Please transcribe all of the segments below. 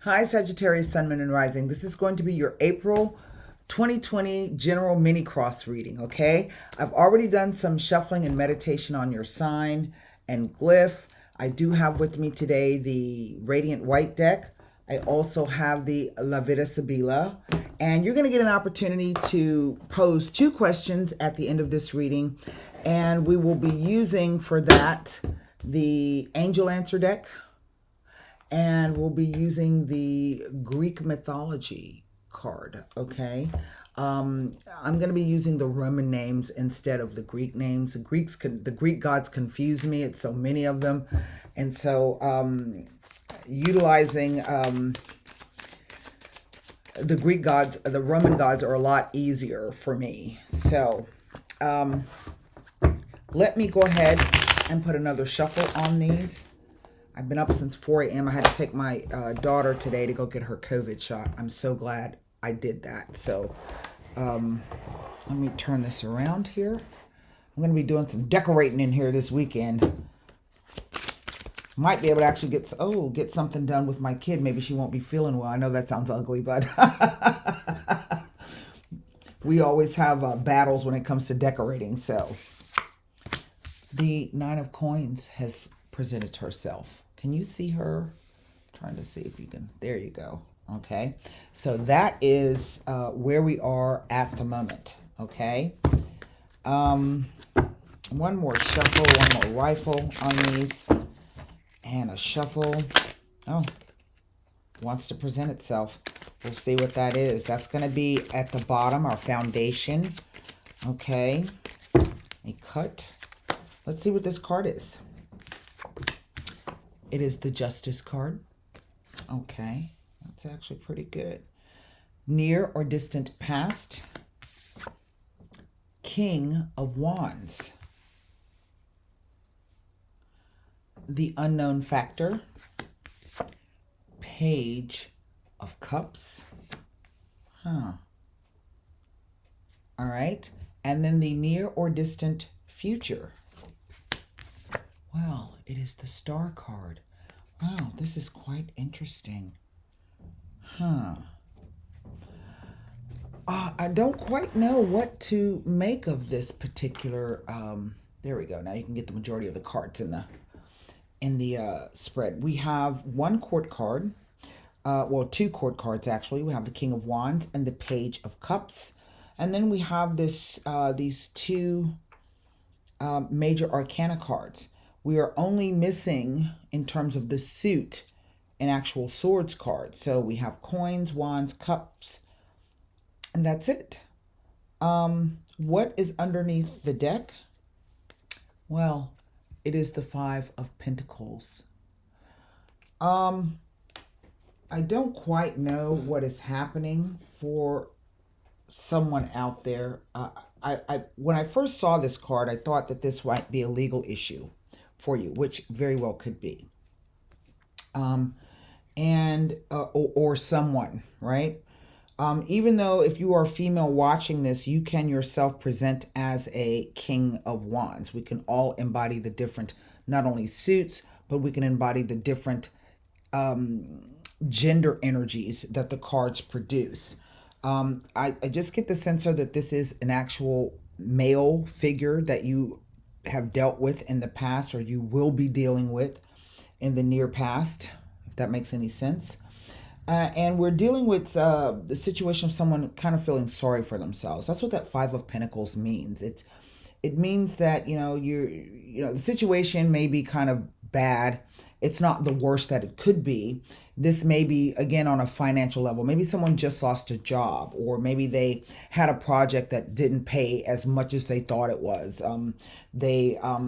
Hi, Sagittarius, Sun, Moon, and Rising. This is going to be your April 2020 general mini cross reading, okay? I've already done some shuffling and meditation on your sign and glyph. I do have with me today the Radiant White deck. I also have the La Vida Sibila. And you're going to get an opportunity to pose 2 questions at the end of this reading. And we will be using for that the Angel Answer deck. And we'll be using the Greek mythology card, okay? I'm going to be using the Roman names instead of the Greek names. The Greek gods confuse me. It's so many of them. And so utilizing the Greek gods, the Roman gods are a lot easier for me. So let me go ahead and put another shuffle on these. I've been up since 4 a.m. I had to take my daughter today to go get her COVID shot. I'm so glad I did that. So let me turn this around here. I'm going to be doing some decorating in here this weekend. Might be able to actually get something done with my kid. Maybe she won't be feeling well. I know that sounds ugly, but we always have battles when it comes to decorating. So the 9 of Coins has presented herself. Can you see her? I'm trying to see if you can. There you go. Okay. So that is where we are at the moment. Okay. One more shuffle, one more rifle on these. And a shuffle. Oh, wants to present itself. We'll see what that is. That's going to be at the bottom, our foundation. Okay. A cut. Let's see what this card is. It is the Justice card. Okay, that's actually pretty good. Near or distant past. King of Wands. The unknown factor. Page of Cups. All right, and then the near or distant future. Well, it is the Star card. Wow, this is quite interesting. I don't quite know what to make of this particular, there we go. Now you can get the majority of the cards in the spread. We have 1 court card, well, 2 court cards actually. We have the King of Wands and the Page of Cups. And then we have these 2 major arcana cards. We are only missing, in terms of the suit, an actual swords card. So we have coins, wands, cups, and that's it. What is underneath the deck? Well, it is the 5 of Pentacles. I don't quite know what is happening for someone out there. When I first saw this card, I thought that this might be a legal issue for you, which very well could be. Or someone, right? Even though if you are a female watching this, you can yourself present as a King of Wands. We can all embody the different, not only suits, but we can embody the different gender energies that the cards produce. I just get the sense that this is an actual male figure that you have dealt with in the past, or you will be dealing with in the near past, if that makes any sense. And we're dealing with the situation of someone kind of feeling sorry for themselves. That's what that 5 of Pentacles means. It means that, the situation may be kind of bad. It's not the worst that it could be. This may be, again, on a financial level. Maybe someone just lost a job, or maybe they had a project that didn't pay as much as they thought it was. They are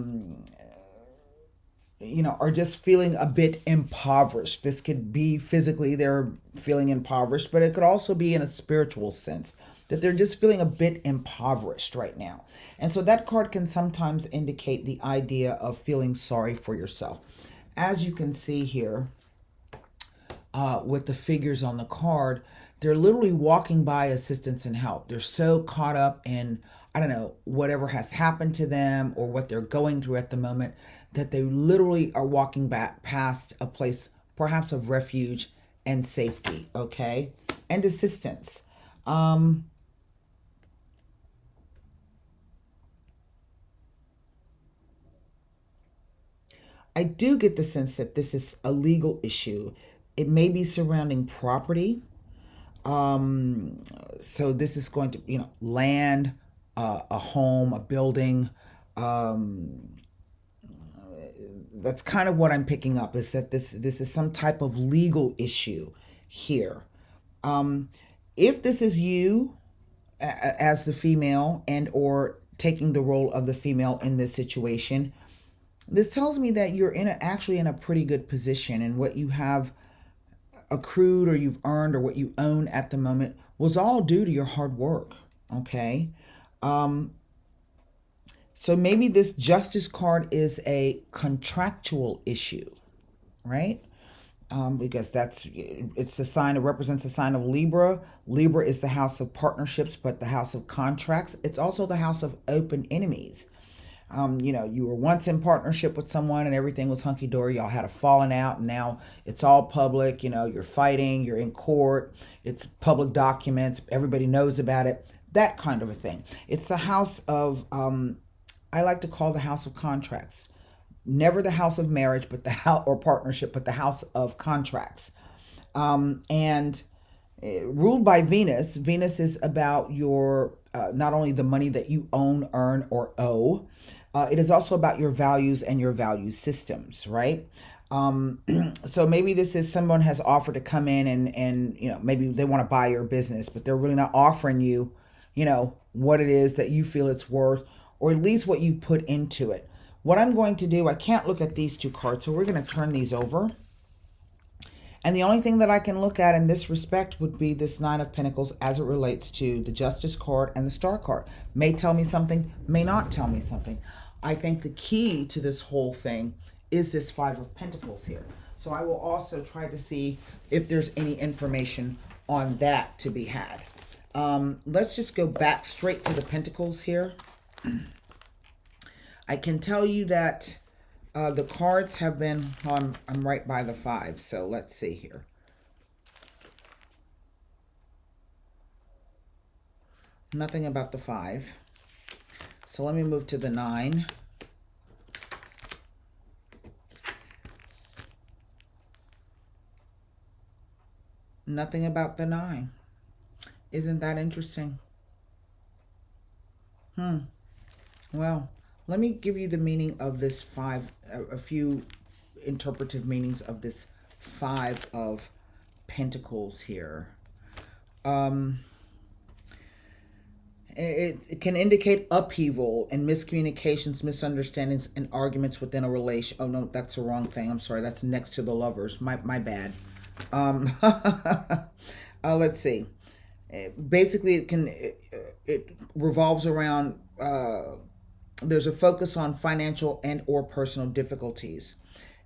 just feeling a bit impoverished. This could be physically they're feeling impoverished, but it could also be in a spiritual sense that they're just feeling a bit impoverished right now. And so that card can sometimes indicate the idea of feeling sorry for yourself. As you can see here, with the figures on the card, they're literally walking by assistance and help. They're so caught up in, I don't know, whatever has happened to them or what they're going through at the moment, that they literally are walking back past a place perhaps of refuge and safety, okay? And assistance. Um, I do get the sense that this is a legal issue. It may be surrounding property. Um, so this is going to, land, a home, a building. Um, that's kind of what I'm picking up, is that this is some type of legal issue here. Um, if this is you as the female and or taking the role of the female in this situation, this tells me that you're actually in a pretty good position, and what you have accrued or you've earned or what you own at the moment was all due to your hard work. Okay. Um, so maybe this justice card is a contractual issue, right? Because it's the sign, it represents the sign of Libra. Libra is the house of partnerships, but the house of contracts. It's also the house of open enemies. You were once in partnership with someone and everything was hunky dory. Y'all had a falling out, and now it's all public. You're fighting, you're in court, it's public documents, everybody knows about it, that kind of a thing. It's the house of, I like to call the house of contracts. Never the house of marriage, but the house or partnership, but the house of contracts. And ruled by Venus. Venus is about your not only the money that you own, earn, or owe. It is also about your values and your value systems, right? So maybe this is someone has offered to come in and maybe they want to buy your business, but they're really not offering you, what it is that you feel it's worth, or at least what you put into it. What I'm going to do, I can't look at these two cards, so we're going to turn these over. And the only thing that I can look at in this respect would be this Nine of Pentacles as it relates to the Justice card and the Star card. May tell me something, may not tell me something. I think the key to this whole thing is this Five of Pentacles here. So I will also try to see if there's any information on that to be had. Let's just go back straight to the Pentacles here. I can tell you that the cards have been, I'm right by the 5, so let's see here. Nothing about the 5. So let me move to the 9. Nothing about the 9. Isn't that interesting? Well, let me give you the meaning of this 5, a few interpretive meanings of this 5 of Pentacles here. It can indicate upheaval and miscommunications, misunderstandings, and arguments within a relation. Oh, no, that's the wrong thing. I'm sorry. That's next to the Lovers. My bad. Let's see. Basically, it revolves around, there's a focus on financial and or personal difficulties,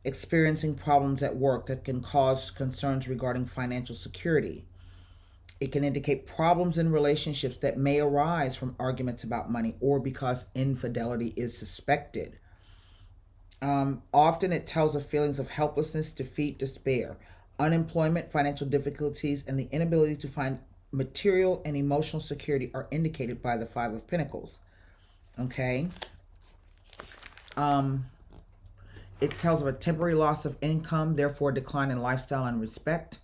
experiencing problems at work that can cause concerns regarding financial security. It can indicate problems in relationships that may arise from arguments about money or because infidelity is suspected. Often it tells of feelings of helplessness, defeat, despair, unemployment, financial difficulties, and the inability to find material and emotional security are indicated by the 5 of Pentacles. Okay. It tells of a temporary loss of income, therefore a decline in lifestyle and respect.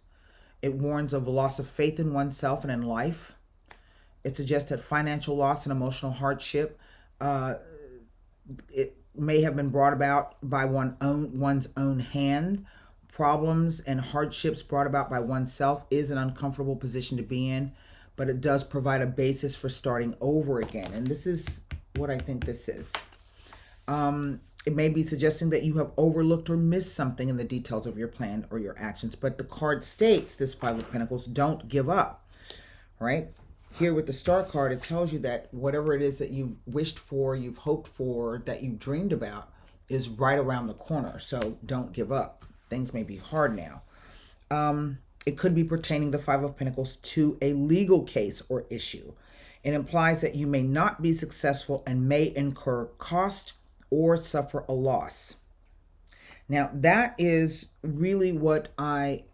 It warns of a loss of faith in oneself and in life. It suggests that financial loss and emotional hardship, it may have been brought about by one's own hand. Problems and hardships brought about by oneself is an uncomfortable position to be in, but it does provide a basis for starting over again. And this is what I think this is. It may be suggesting that you have overlooked or missed something in the details of your plan or your actions. But the card states, this 5 of Pentacles, don't give up, right? Here with the Star card, it tells you that whatever it is that you've wished for, you've hoped for, that you've dreamed about is right around the corner. So don't give up. Things may be hard now. It could be pertaining the 5 of Pentacles to a legal case or issue. It implies that you may not be successful and may incur cost or suffer a loss. Now, that is really what I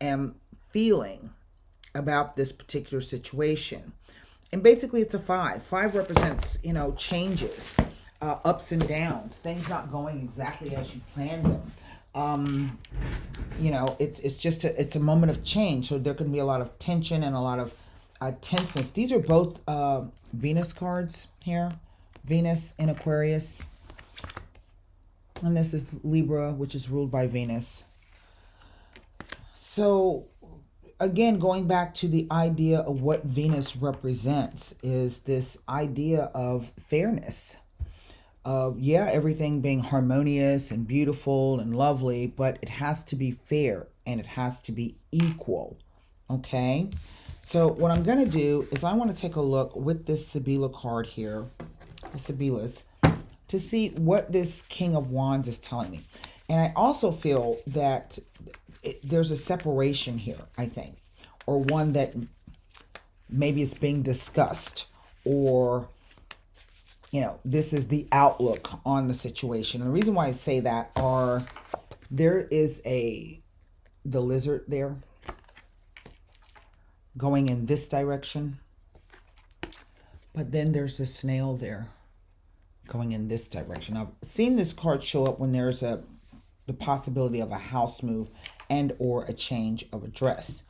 am feeling about this particular situation. And basically, it's a five. Five represents, changes, ups and downs, things not going exactly as you planned them. It's just it's a moment of change. So there can be a lot of tension and a lot of tenseness. These are both Venus cards here. Venus in Aquarius. And this is Libra, which is ruled by Venus. So again, going back to the idea of what Venus represents is this idea of fairness. Of, everything being harmonious and beautiful and lovely, but it has to be fair and it has to be equal. Okay? So what I'm going to do is I want to take a look with this Sibila card here, the Sibilas, to see what this King of Wands is telling me. And I also feel that there's a separation here, I think, or one that maybe is being discussed, or this is the outlook on the situation. And the reason why I say that there is the lizard there going in this direction, but then there's a snail there going in this direction. I've seen this card show up when there's the possibility of a house move and or a change of address.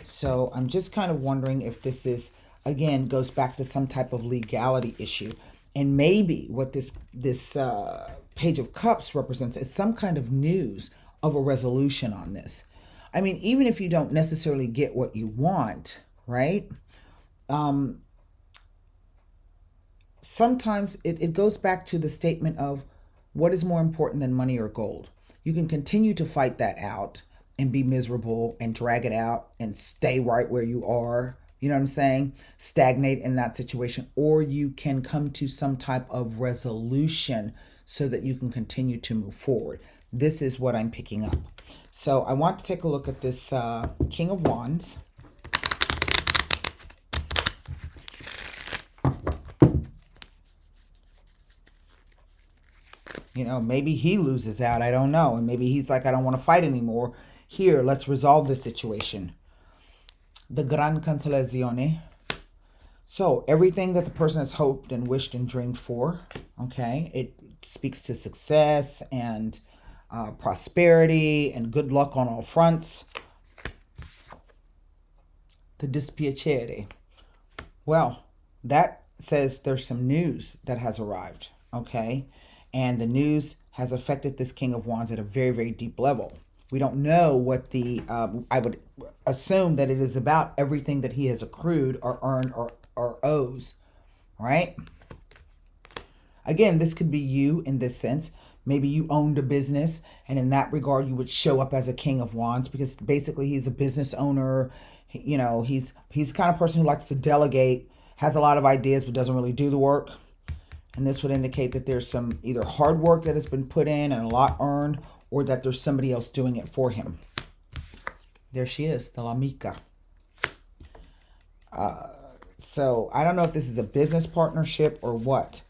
So I'm just kind of wondering if this is, again, goes back to some type of legality issue. And maybe what this Page of Cups represents is some kind of news of a resolution on this. I mean, even if you don't necessarily get what you want, right? Sometimes it goes back to the statement of what is more important than money or gold. You can continue to fight that out and be miserable and drag it out and stay right where you are. You know what I'm saying? Stagnate in that situation. Or you can come to some type of resolution so that you can continue to move forward. This is what I'm picking up. So I want to take a look at this King of Wands. Maybe he loses out. I don't know. And maybe he's like, I don't want to fight anymore. Here, let's resolve this situation. The Gran Cancellazione. So everything that the person has hoped and wished and dreamed for, okay, it speaks to success and prosperity and good luck on all fronts. The Dispiacere. Well, that says there's some news that has arrived, okay, and the news has affected this King of Wands at a very, very deep level. We don't know what I would assume that it is about everything that he has accrued or earned or owes, right? Again, this could be you in this sense. Maybe you owned a business, and in that regard, you would show up as a King of Wands because basically he's a business owner. He's the kind of person who likes to delegate, has a lot of ideas, but doesn't really do the work. And this would indicate that there's some either hard work that has been put in and a lot earned, or that there's somebody else doing it for him. There she is, the L'Amica. So I don't know if this is a business partnership or what.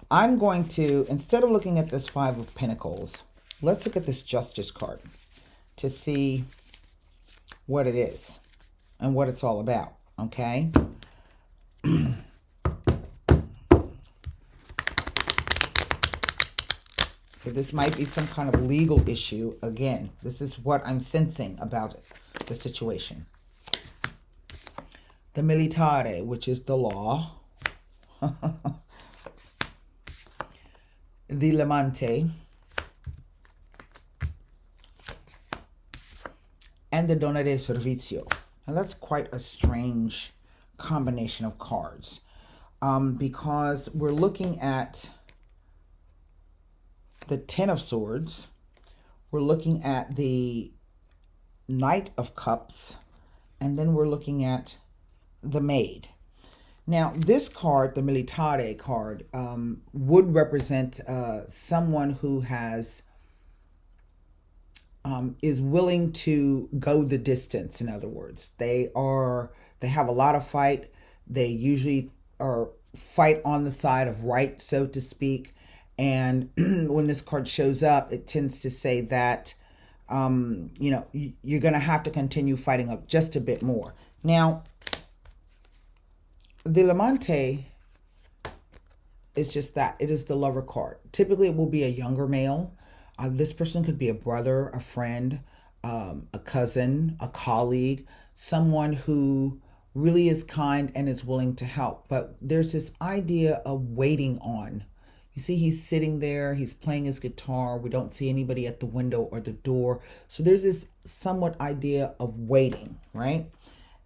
I'm going to, instead of looking at this Five of Pentacles, let's look at this Justice card to see what it is and what it's all about, okay? So this might be some kind of legal issue. Again, this is what I'm sensing about the situation. The Militare, which is the law. The Lamante. And the Donna de Servizio. And that's quite a strange combination of cards. Because we're looking at the Ten of Swords. We're looking at the Knight of Cups. And then we're looking at the Maid. Now, this card, the Militare card, would represent someone who has is willing to go the distance. In other words, they have a lot of fight. They usually are fight on the side of right, so to speak. And when this card shows up, it tends to say that You know, you're going to have to continue fighting up just a bit more. Now, the Lamante is just that. It is the lover card. Typically, it will be a younger male. This person could be a brother, a friend, a cousin, a colleague, someone who really is kind and is willing to help. But there's this idea of waiting on. You see, he's sitting there, he's playing his guitar. We don't see anybody at the window or the door. So there's this somewhat idea of waiting, right?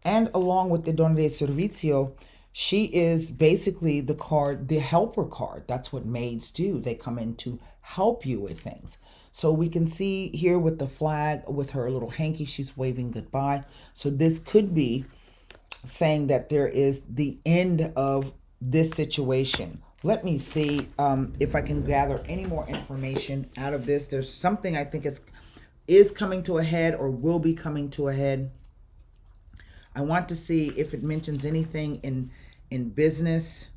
And along with the Donna de Servicio, she is basically the card, the helper card. That's what maids do. They come in to help you with things. So we can see here with the flag, with her little hanky, she's waving goodbye. So this could be saying that there is the end of this situation. Let me see if I can gather any more information out of this. There's something I think is coming to a head or will be coming to a head. I want to see if it mentions anything in business.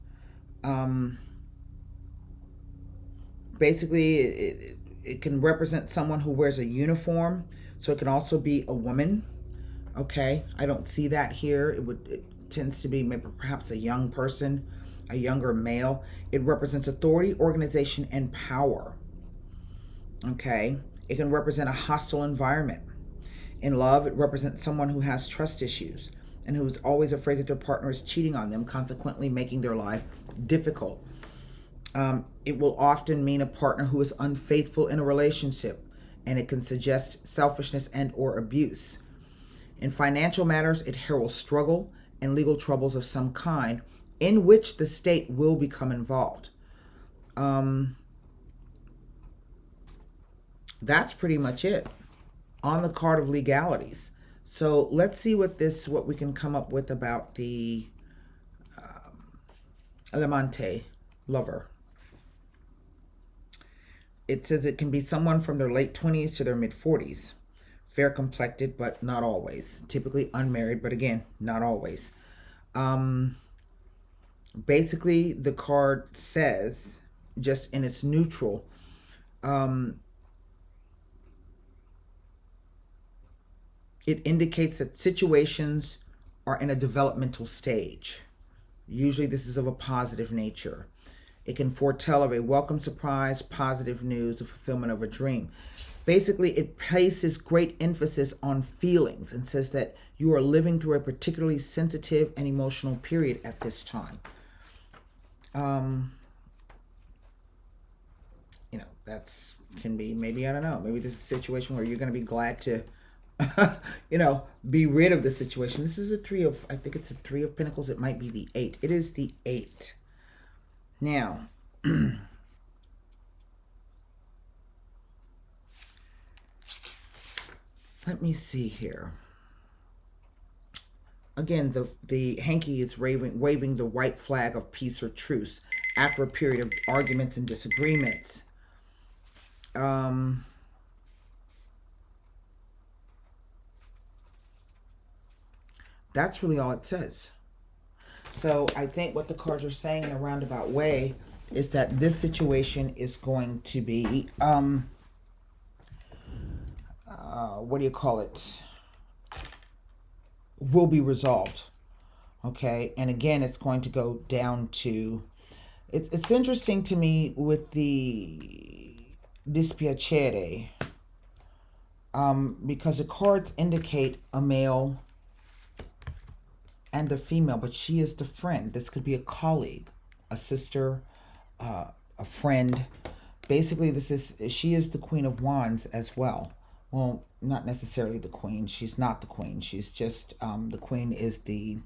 Basically, it can represent someone who wears a uniform. So it can also be a woman. Okay, I don't see that here. It tends to be maybe perhaps a young person, a younger male. It represents authority, organization, and power. Okay, it can represent a hostile environment. In love, it represents someone who has trust issues and who's always afraid that their partner is cheating on them, consequently making their life difficult. It will often mean a partner who is unfaithful in a relationship, and it can suggest selfishness and or abuse. In financial matters, it heralds struggle and legal troubles of some kind in which the state will become involved. That's pretty much it on the card of legalities. So let's see what we can come up with about the Alemante lover. It says it can be someone from their late 20s to their mid 40s. Fair complected, but not always. Typically unmarried, but again, not always. Basically, the card says, just in its neutral, it indicates that situations are in a developmental stage. Usually this is of a positive nature. It can foretell of a welcome surprise, positive news, the fulfillment of a dream. Basically, it places great emphasis on feelings and says that you are living through a particularly sensitive and emotional period at this time. You know, that's can be maybe, I don't know, maybe this is a situation where you're going to be glad to you know, be rid of the situation. This is I think it's a 3 of Pentacles. It might be the 8. It is the 8. Now, let me see here. Again, the hanky is waving the white flag of peace or truce after a period of arguments and disagreements. That's really all it says. So I think what the cards are saying in a roundabout way is that this situation is going to be, what do you call it? Will be resolved. Okay. And again, it's going to go down to, it's interesting to me with the dispiacere, because the cards indicate a male and a female, but she is the friend. This could be a colleague, a sister, a friend. Basically, she is the Queen of Wands as well. Well, not necessarily the queen. She's not the queen. She's just, the queen is the,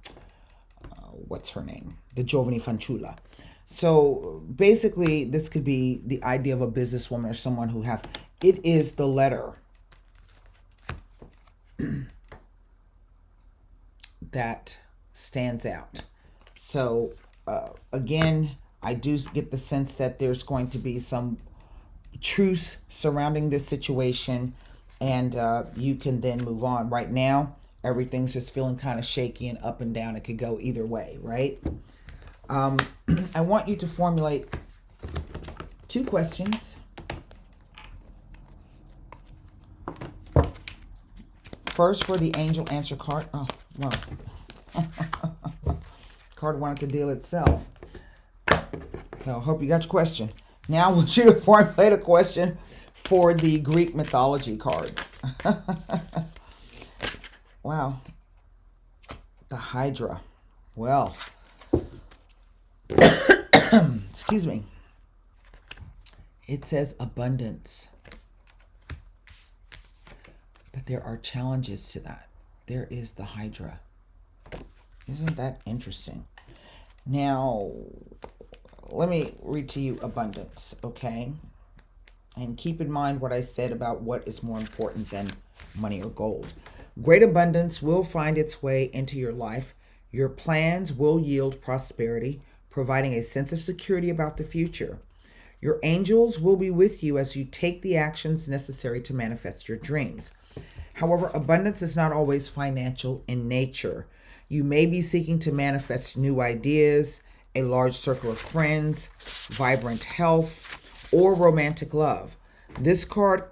what's her name? The Giovani Fanciulla. So basically, this could be the idea of a businesswoman or someone who has, it is the letter that stands out. So again, I do get the sense that there's going to be some truce surrounding this situation, and you can then move on. Right now, everything's just feeling kind of shaky and up and down. It could go either way, right? I want you to formulate 2 questions. first for the angel answer card. Oh, well. Card wanted to deal itself. So I hope you got your question. Now I want you to formulate a question for the Greek mythology cards. Wow. The Hydra. Well, excuse me. It says abundance. But there are challenges to that. There is the Hydra. Isn't that interesting? Now, let me read to you abundance, okay? And keep in mind what I said about what is more important than money or gold. Great abundance will find its way into your life. Your plans will yield prosperity, providing a sense of security about the future. Your angels will be with you as you take the actions necessary to manifest your dreams. However, abundance is not always financial in nature. You may be seeking to manifest new ideas, a large circle of friends, vibrant health, or romantic love. This card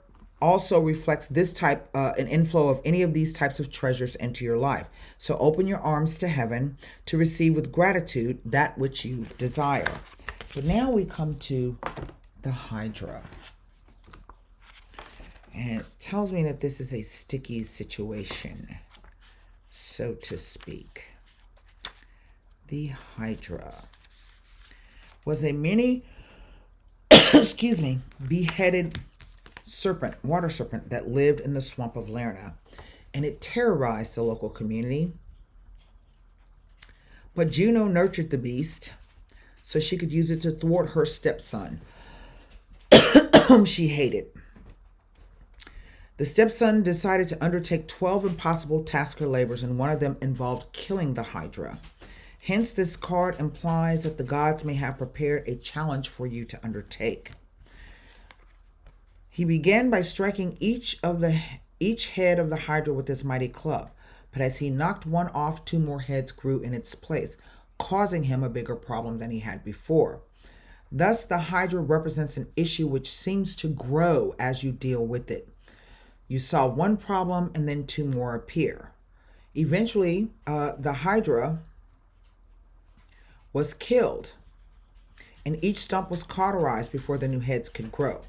also reflects this type, an inflow of any of these types of treasures into your life. So open your arms to heaven to receive with gratitude that which you desire. But now we come to the Hydra. And it tells me that this is a sticky situation, so to speak. The Hydra was a mini, excuse me, beheaded serpent, water serpent that lived in the swamp of Lerna, and it terrorized the local community. But Juno nurtured the beast so she could use it to thwart her stepson, whom she hated. The stepson decided to undertake 12 impossible tasks or labors, and one of them involved killing the Hydra. Hence, this card implies that the gods may have prepared a challenge for you to undertake. He began by striking each head of the Hydra with his mighty club, but as he knocked one off, 2 more heads grew in its place, causing him a bigger problem than he had before. Thus, the Hydra represents an issue which seems to grow as you deal with it. You solve one problem and then 2 more appear. Eventually, the Hydra was killed, and each stump was cauterized before the new heads could grow.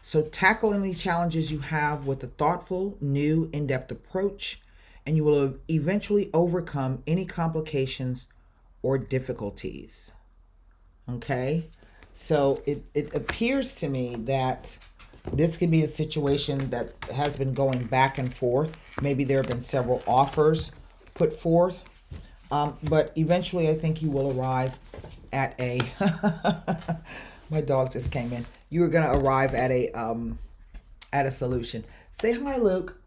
So tackle any challenges you have with a thoughtful, new, in-depth approach, and you will eventually overcome any complications or difficulties. Okay? So it appears to me that this could be a situation that has been going back and forth. Maybe there have been several offers put forth. But eventually I think you will arrive at a... My dog just came in. You are going to arrive at a solution. Say hi, Luke.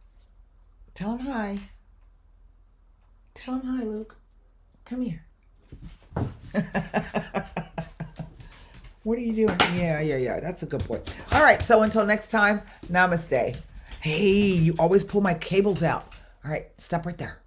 Tell him hi. Tell him hi, Luke. Come here. What are you doing? Yeah. That's a good point. All right. So until next time, namaste. Hey, you always pull my cables out. All right. Stop right there.